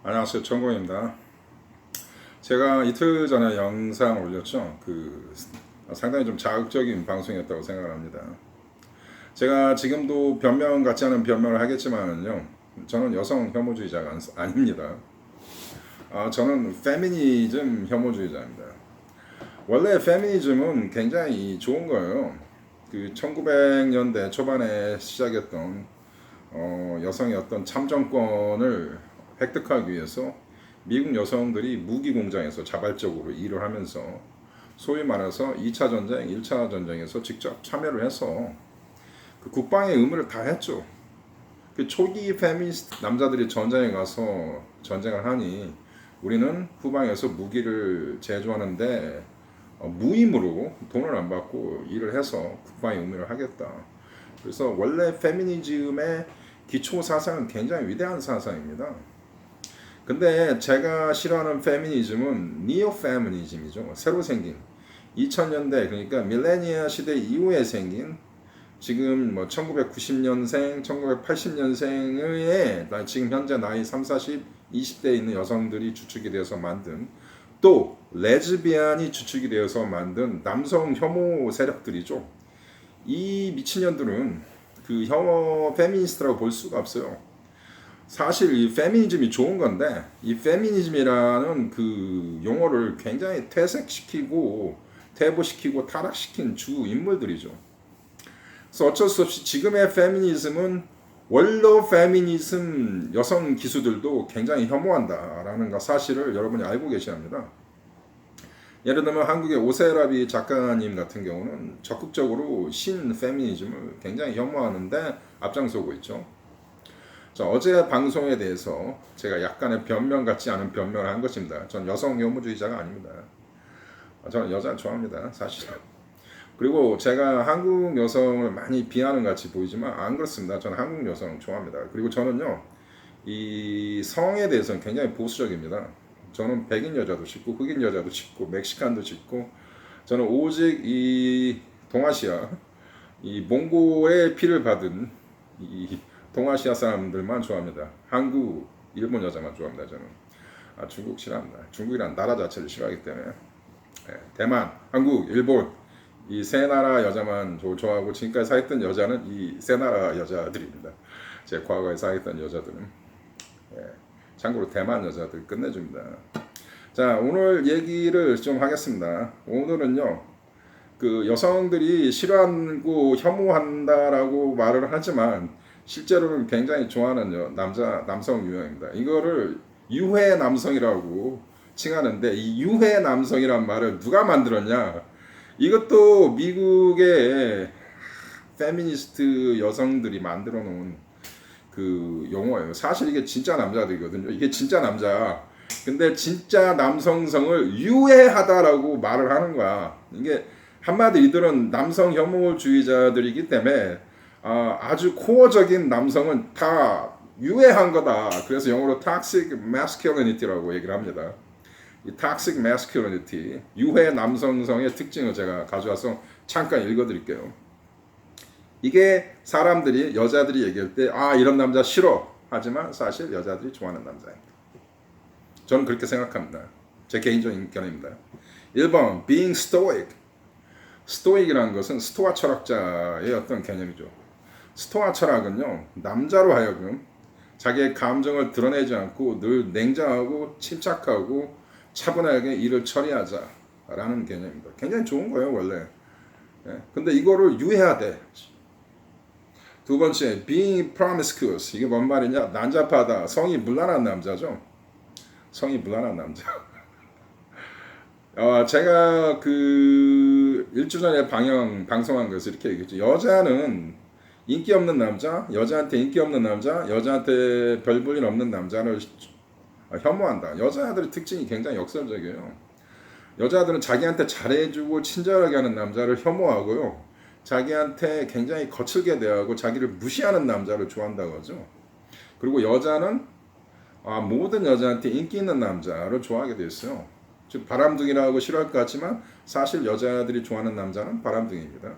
안녕하세요, 천공입니다. 제가 이틀 전에 영상 올렸죠. 상당히 좀 자극적인 방송이었다고 생각을 합니다. 제가 지금도 변명 같지 않은 변명을 하겠지만요, 저는 여성 혐오주의자가 아닙니다. 저는 페미니즘 혐오주의자입니다. 원래 페미니즘은 굉장히 좋은 거예요. 1900년대 초반에 시작했던 여성의 어떤 참정권을 획득하기 위해서 미국 여성들이 무기 공장에서 자발적으로 일을 하면서 소위 말해서 2차 전쟁, 1차 전쟁에서 직접 참여를 해서 국방의 의무를 다 했죠. 초기 페미니스트 남자들이 전장에 가서 전쟁을 하니 우리는 후방에서 무기를 제조하는데 무임으로 돈을 안 받고 일을 해서 국방의 의무를 하겠다. 그래서 원래 페미니즘의 기초 사상은 굉장히 위대한 사상입니다. 근데 제가 싫어하는 페미니즘은 니오 페미니즘이죠. 새로 생긴 2000년대 그러니까 밀레니아 시대 이후에 생긴 지금 1990년생, 1980년생의 지금 현재 나이 3, 40, 20대에 있는 여성들이 주축이 되어서 만든 또 레즈비안이 주축이 되어서 만든 남성 혐오 세력들이죠. 이 미친년들은 혐오 페미니스트라고 볼 수가 없어요. 사실 이 페미니즘이 좋은 건데 이 페미니즘이라는 용어를 굉장히 퇴색시키고 퇴보시키고 타락시킨 주 인물들이죠. 그래서 어쩔 수 없이 지금의 페미니즘은 원로 페미니즘 여성 기수들도 굉장히 혐오한다라는 사실을 여러분이 알고 계셔야 합니다. 예를 들면 한국의 오세라비 작가님 같은 경우는 적극적으로 신 페미니즘을 굉장히 혐오하는데 앞장서고 있죠. 자, 어제 방송에 대해서 제가 약간의 변명 같지 않은 변명을 한 것입니다. 전 여성 혐오주의자가 아닙니다. 저는 여자 좋아합니다, 사실. 그리고 제가 한국 여성을 많이 비하는 같이 보이지만 안 그렇습니다. 저는 한국 여성 좋아합니다. 그리고 저는요, 이 성에 대해서는 굉장히 보수적입니다. 저는 백인 여자도 싫고 흑인 여자도 싫고 멕시칸도 싫고 저는 오직 이 동아시아 이 몽골의 피를 받은 이 동아시아 사람들만 좋아합니다. 한국, 일본 여자만 좋아합니다. 저는 중국 싫어합니다. 중국이란 나라 자체를 싫어하기 때문에 대만, 한국, 일본 이 세 나라 여자만 좋아하고 지금까지 사귀었던 여자는 이 세 나라 여자들입니다. 제 과거에 사귀었던 여자들은 참고로 대만 여자들 끝내줍니다. 자, 오늘 얘기를 좀 하겠습니다. 오늘은요, 여성들이 싫어하고 혐오한다라고 말을 하지만 실제로는 굉장히 좋아하는 남성 유형입니다. 이거를 유해 남성이라고 칭하는데 이 유해 남성이란 말을 누가 만들었냐? 이것도 미국의 페미니스트 여성들이 만들어 놓은 용어예요. 사실 이게 진짜 남자들이거든요. 이게 진짜 남자. 근데 진짜 남성성을 유해하다라고 말을 하는 거야. 이게 한마디 이들은 남성 혐오주의자들이기 때문에 아주 코어적인 남성은 다 유해한 거다. 그래서 영어로 toxic masculinity라고 얘기를 합니다. 이 toxic masculinity, 유해 남성성의 특징을 제가 가져와서 잠깐 읽어드릴게요. 이게 사람들이 여자들이 얘기할 때 이런 남자 싫어 하지만 사실 여자들이 좋아하는 남자입니다. 저는 그렇게 생각합니다. 제 개인적인 견해입니다. 1번 being stoic. 스토익이라는 것은 스토아 철학자의 어떤 개념이죠. 스토아 철학은요, 남자로 하여금 자기의 감정을 드러내지 않고 늘 냉정하고 침착하고 차분하게 일을 처리하자라는 개념입니다. 굉장히 좋은 거예요, 원래. 근데 이거를 유해하대. 두 번째, being promiscuous. 이게 뭔 말이냐? 난잡하다. 성이 문란한 남자죠. 성이 문란한 남자. 제가 일주 전에 방송한 것을 이렇게 얘기했죠. 여자는 인기 없는 남자, 여자한테 인기 없는 남자, 여자한테 별 볼 일 없는 남자를 혐오한다. 여자들의 특징이 굉장히 역설적이에요. 여자들은 자기한테 잘해주고 친절하게 하는 남자를 혐오하고요. 자기한테 굉장히 거칠게 대하고 자기를 무시하는 남자를 좋아한다고 하죠. 그리고 여자는 모든 여자한테 인기 있는 남자를 좋아하게 됐어요. 즉 바람둥이라고 싫어할 것 같지만 사실 여자들이 좋아하는 남자는 바람둥이입니다.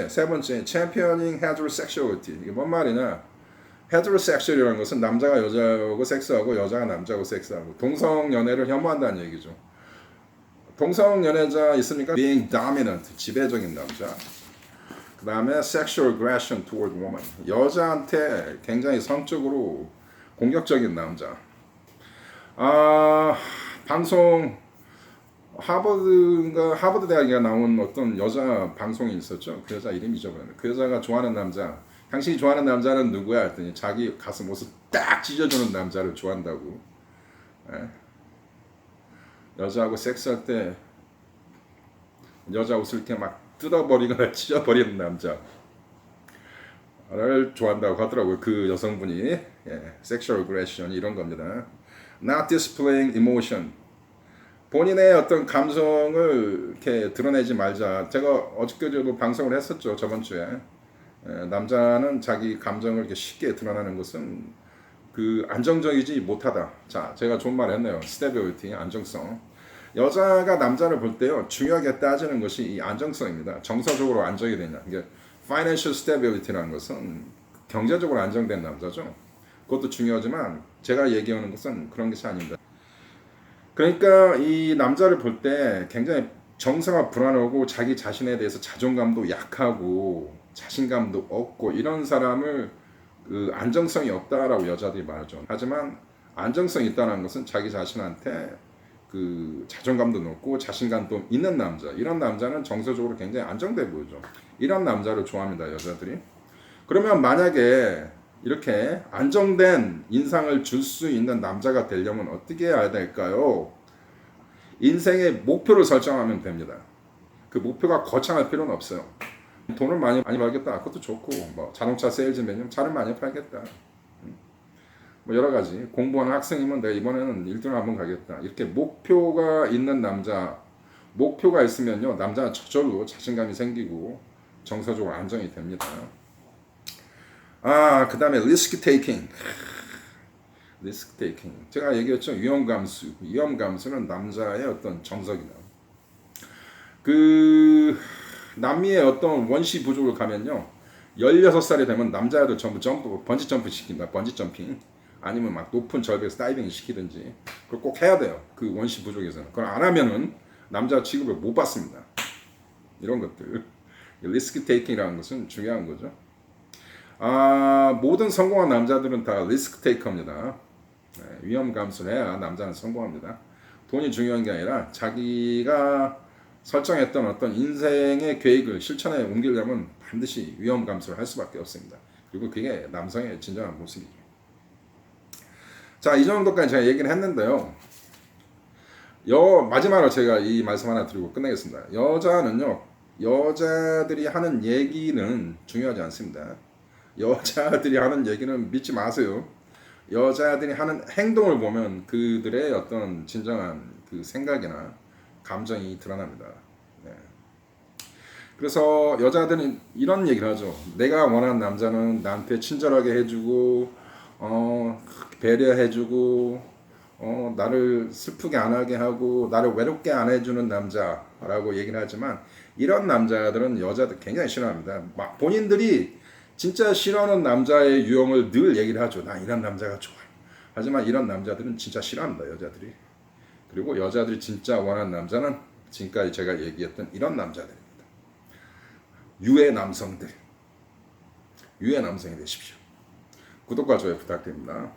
세 번째, championing heterosexuality. 이게 뭔 말이냐? 헤테로섹슈얼이라는 것은 남자가 여자하고 섹스하고 여자가 남자하고 섹스하고 동성 연애를 혐오한다는 얘기죠. 동성 연애자 있습니까? Being dominant, 지배적인 남자. 그 다음에 sexual aggression toward woman, 여자한테 굉장히 성적으로 공격적인 남자. 방송 하버드 대학에 나온 어떤 여자 방송이 있었죠. 그 여자 이름이 잊어버렸네. 그 여자가 좋아하는 남자, 당신이 좋아하는 남자는 누구야? 했더니 자기 가슴 옷을 딱 찢어주는 남자를 좋아한다고. 예? 여자하고 섹스할 때 여자 옷을 이렇게 막 뜯어버리거나 찢어버리는 남자를 좋아한다고 하더라고요. 그 여성분이. 예, sexual aggression 이런 겁니다. Not displaying emotion, 본인의 어떤 감성을 이렇게 드러내지 말자. 제가 어저께도 방송을 했었죠. 저번 주에. 남자는 자기 감정을 이렇게 쉽게 드러나는 것은 그 안정적이지 못하다. 자, 제가 좋은 말 했네요. stability, 안정성. 여자가 남자를 볼 때요, 중요하게 따지는 것이 이 안정성입니다. 정서적으로 안정이 되냐. 이게 financial stability라는 것은 경제적으로 안정된 남자죠. 그것도 중요하지만 제가 얘기하는 것은 그런 것이 아닙니다. 그러니까 이 남자를 볼 때 굉장히 정서가 불안하고 자기 자신에 대해서 자존감도 약하고 자신감도 없고 이런 사람을 그 안정성이 없다라고 여자들이 말하죠. 하지만 안정성이 있다는 것은 자기 자신한테 그 자존감도 높고 자신감도 있는 남자, 이런 남자는 정서적으로 굉장히 안정돼 보이죠. 이런 남자를 좋아합니다, 여자들이. 그러면 만약에 이렇게 안정된 인상을 줄 수 있는 남자가 되려면 어떻게 해야 될까요? 인생의 목표를 설정하면 됩니다. 그 목표가 거창할 필요는 없어요. 돈을 많이 벌겠다, 그것도 좋고, 뭐 자동차 세일즈맨이면 차를 많이 팔겠다, 뭐 여러 가지. 공부하는 학생이면 내가 이번에는 1등 한번 가겠다, 이렇게 목표가 있는 남자, 목표가 있으면요, 남자는 저절로 자신감이 생기고 정서적으로 안정이 됩니다. 그 다음에 리스크 테이킹. 리스크 테이킹. 제가 얘기했죠. 위험 감수. 위험 감수는 남자의 어떤 정석이다. 그 남미의 어떤 원시 부족을 가면요, 16살이 되면 남자애들 전부 번지 점프 시킨다. 번지 점핑. 아니면 막 높은 절벽에서 다이빙 시키든지. 그걸 꼭 해야 돼요. 그 원시 부족에서는. 그걸 안 하면은 남자 취급을 못 받습니다. 이런 것들. 리스크 테이킹이라는 것은 중요한 거죠. 모든 성공한 남자들은 다 리스크 테이커입니다. 위험 감수를 해야 남자는 성공합니다. 돈이 중요한 게 아니라 자기가 설정했던 어떤 인생의 계획을 실천에 옮기려면 반드시 위험 감수를 할 수밖에 없습니다. 그리고 그게 남성의 진정한 모습이죠. 자, 이 정도까지 제가 얘기를 했는데요. 마지막으로 제가 이 말씀 하나 드리고 끝내겠습니다. 여자는요, 여자들이 하는 얘기는 중요하지 않습니다. 여자들이 하는 얘기는 믿지 마세요. 여자들이 하는 행동을 보면 그들의 어떤 진정한 그 생각이나 감정이 드러납니다. 네. 그래서 여자들은 이런 얘기를 하죠. 내가 원하는 남자는 나한테 친절하게 해주고, 배려해주고, 나를 슬프게 안 하게 하고, 나를 외롭게 안 해주는 남자라고 얘기를 하지만, 이런 남자들은 여자들 굉장히 싫어합니다. 막 본인들이 진짜 싫어하는 남자의 유형을 늘 얘기를 하죠. 나 이런 남자가 좋아. 하지만 이런 남자들은 진짜 싫어합니다, 여자들이. 그리고 여자들이 진짜 원하는 남자는 지금까지 제가 얘기했던 이런 남자들입니다. 유해 남성들. 유해 남성이 되십시오. 구독과 좋아요 부탁드립니다.